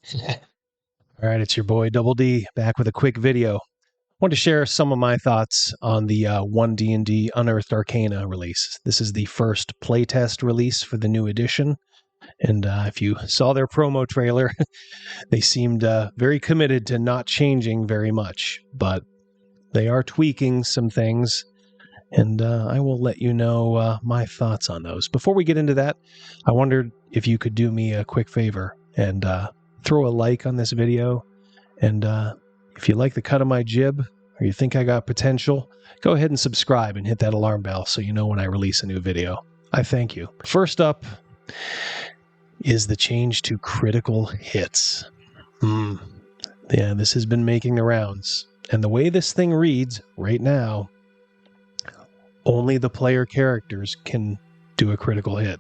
All right, it's your boy Double D back with a quick video. I want to share some of my thoughts on the 1D&D Unearthed Arcana release. This is the first playtest release for the new edition, and if you saw their promo trailer, they seemed very committed to not changing very much, but they are tweaking some things, and I will let you know my thoughts on those. Before we get into that, I wondered if you could do me a quick favor and throw a like on this video, and if you like the cut of my jib or you think I got potential, go ahead and subscribe and hit that alarm bell so you know when I release a new video. I thank you. First up is the change to critical hits. Yeah, this has been making the rounds, and the way this thing reads right now, only the player characters can do a critical hit.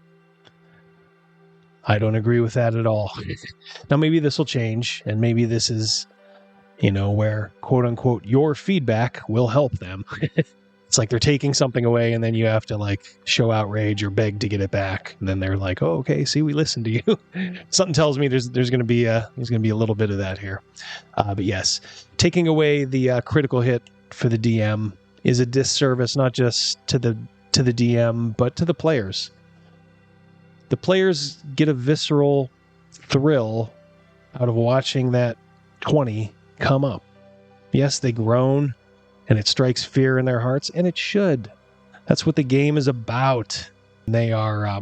I don't agree with that at all. Now, maybe this will change, and maybe this is, where, quote-unquote, your feedback will help them. It's like they're taking something away, and then you have to, show outrage or beg to get it back. And then they're like, oh, okay, see, we listened to you. Something tells me there's going to be a little bit of that here. But yes, taking away the critical hit for the DM is a disservice, not just to the DM, but to the players. The players get a visceral thrill out of watching that 20 come up. Yes, they groan, and it strikes fear in their hearts, and it should. That's what the game is about. They are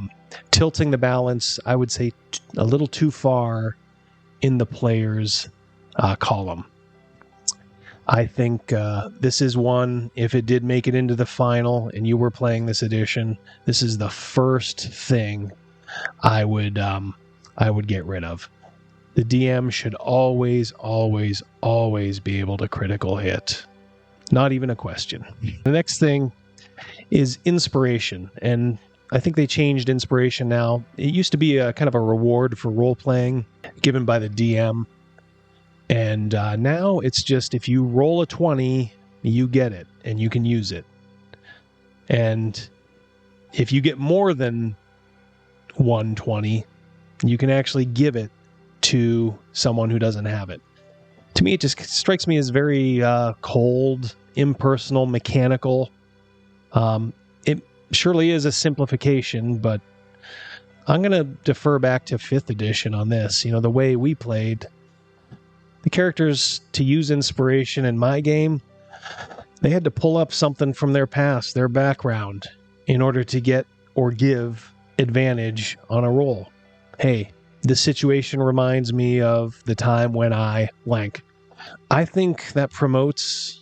tilting the balance, I would say, a little too far in the players' column. I think this is one, if it did make it into the final and you were playing this edition, this is the first thing I would get rid of. The DM should always, always, always be able to critical hit. Not even a question. The next thing is inspiration, and I think they changed inspiration now. It used to be a kind of a reward for role-playing given by the DM, and now it's just if you roll a 20, you get it, and you can use it. And if you get more than 120, you can actually give it to someone who doesn't have it. To me, it just strikes me as very cold, impersonal, mechanical. It surely is a simplification, but I'm going to defer back to 5th edition on this. The way we played, the characters, to use inspiration in my game, they had to pull up something from their past, their background, in order to get or give advantage on a roll. Hey, this situation reminds me of the time when I blank. I think that promotes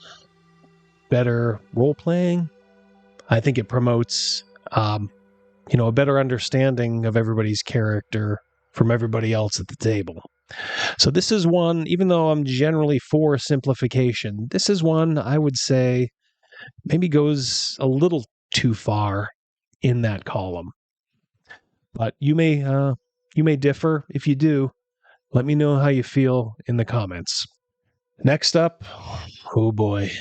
better role-playing. I think it promotes, a better understanding of everybody's character from everybody else at the table. So this is one, even though I'm generally for simplification, this is one I would say maybe goes a little too far in that column. But you may differ. If you do, let me know how you feel in the comments. Next up, oh boy,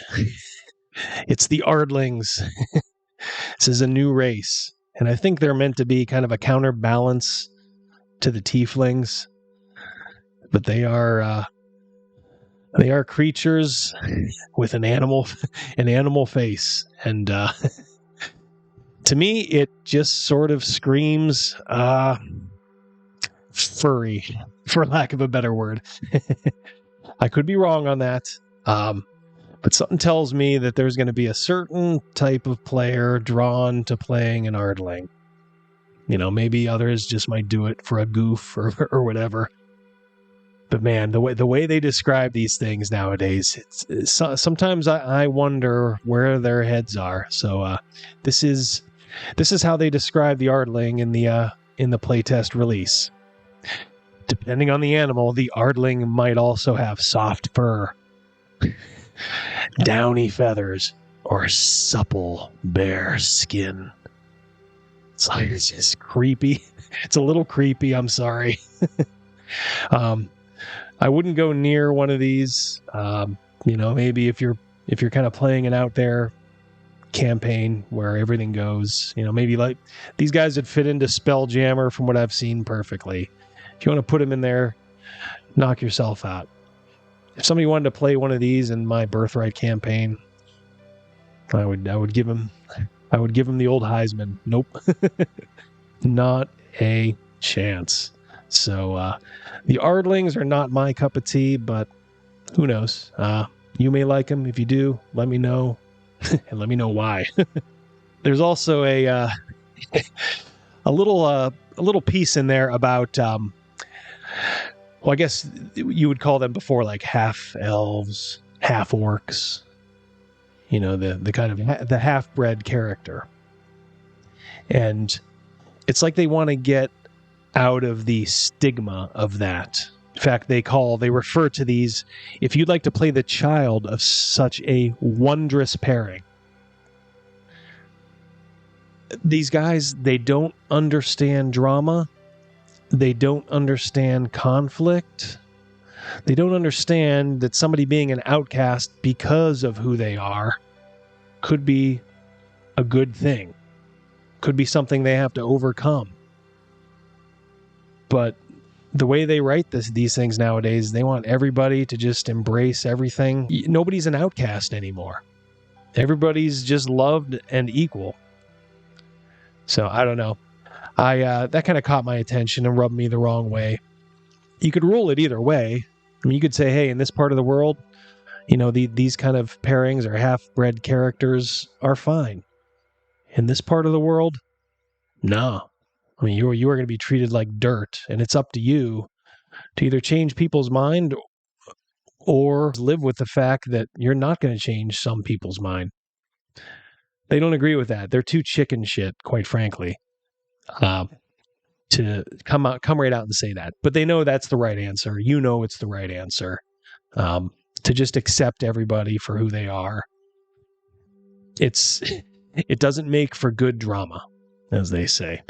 it's the Ardlings. This is a new race, and I think they're meant to be kind of a counterbalance to the Tieflings, but they are creatures with an animal face, and to me, it just sort of screams furry, for lack of a better word. I could be wrong on that, but something tells me that there's going to be a certain type of player drawn to playing an Ardling. Maybe others just might do it for a goof or whatever. But man, the way they describe these things nowadays, sometimes I wonder where their heads are. So this is how they describe the Ardling in the playtest release. Depending on the animal, the Ardling might also have soft fur, downy feathers, or supple bare skin. It's just creepy. It's a little creepy, I'm sorry. I wouldn't go near one of these. Maybe if you're kind of playing an out there campaign where everything goes, maybe like these guys would fit into Spelljammer from what I've seen perfectly. If you want to put them in there, knock yourself out. If somebody wanted to play one of these in my Birthright campaign, I would give him the old Heisman. Nope. Not a chance. So the Ardlings are not my cup of tea, but who knows? You may like them. If you do, let me know, and let me know why. There's also a little piece in there about well, I guess you would call them before like half elves, half orcs. You know, the kind of the half-bred character. And it's like they want to get out of the stigma of that. In fact, they refer to these, if you'd like to play the child of such a wondrous pairing. These guys, they don't understand drama. They don't understand conflict. They don't understand that somebody being an outcast because of who they are could be a good thing. Could be something they have to overcome. But the way they write these things nowadays, they want everybody to just embrace everything. Nobody's an outcast anymore. Everybody's just loved and equal. So I don't know. That kind of caught my attention and rubbed me the wrong way. You could rule it either way. I mean, you could say, hey, in this part of the world, you know, these kind of pairings or half-bred characters are fine. In this part of the world, no. I mean, you are going to be treated like dirt, and it's up to you to either change people's mind or live with the fact that you're not going to change some people's mind. They don't agree with that. They're too chicken shit, quite frankly, to come right out and say that. But they know that's the right answer. You know it's the right answer. To just accept everybody for who they are. It doesn't make for good drama, as they say.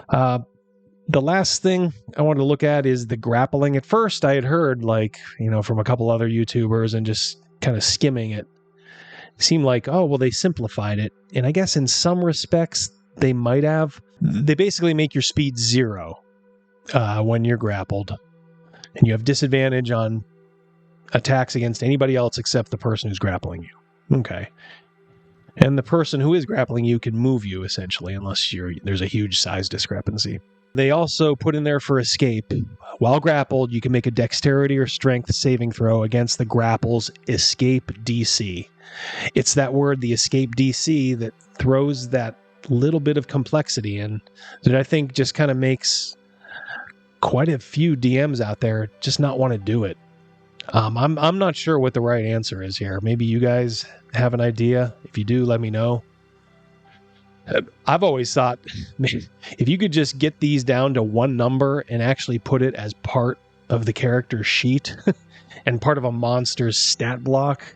The last thing I wanted to look at is the grappling. At first, I had heard, like, you know, from a couple other YouTubers and just kind of skimming it. It seemed like, oh, well, they simplified it. And I guess in some respects, they might have. They basically make your speed 0 when you're grappled. And you have disadvantage on attacks against anybody else except the person who's grappling you. Okay. And the person who is grappling you can move you, essentially, unless there's a huge size discrepancy. They also put in there for escape. While grappled, you can make a dexterity or strength saving throw against the grapple's escape DC. It's that word, the escape DC, that throws that little bit of complexity in that I think just kind of makes quite a few DMs out there just not want to do it. I'm not sure what the right answer is here. Maybe you guys have an idea. If you do, let me know. I've always thought if you could just get these down to one number and actually put it as part of the character sheet and part of a monster's stat block,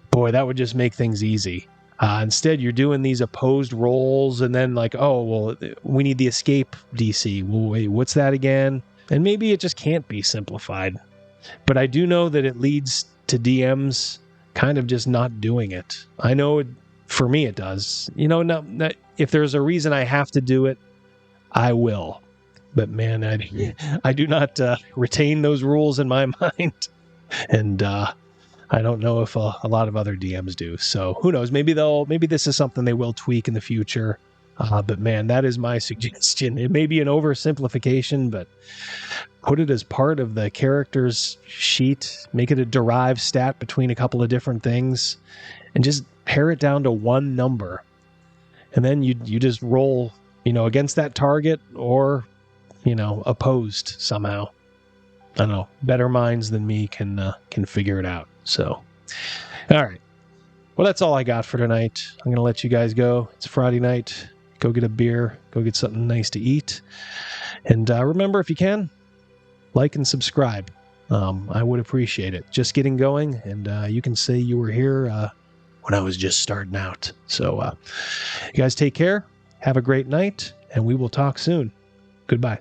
boy, that would just make things easy. Instead, you're doing these opposed rolls and then like, oh, well, we need the escape DC. Well, wait, what's that again? And maybe it just can't be simplified. But I do know that it leads to DMs kind of just not doing it. I know for me it does. You know, not, if there's a reason I have to do it, I will. But man, I do not retain those rules in my mind. And I don't know if a lot of other DMs do. So who knows? Maybe this is something they will tweak in the future. But man, that is my suggestion. It may be an oversimplification, but put it as part of the character's sheet. Make it a derived stat between a couple of different things, and just pare it down to one number. And then you just roll, you know, against that target or, you know, opposed somehow. I don't know. Better minds than me can figure it out. So, all right. Well, that's all I got for tonight. I'm going to let you guys go. It's Friday night. Go get a beer. Go get something nice to eat. And remember, if you can, like and subscribe. I would appreciate it. Just getting going, and you can say you were here when I was just starting out. So you guys take care. Have a great night, and we will talk soon. Goodbye.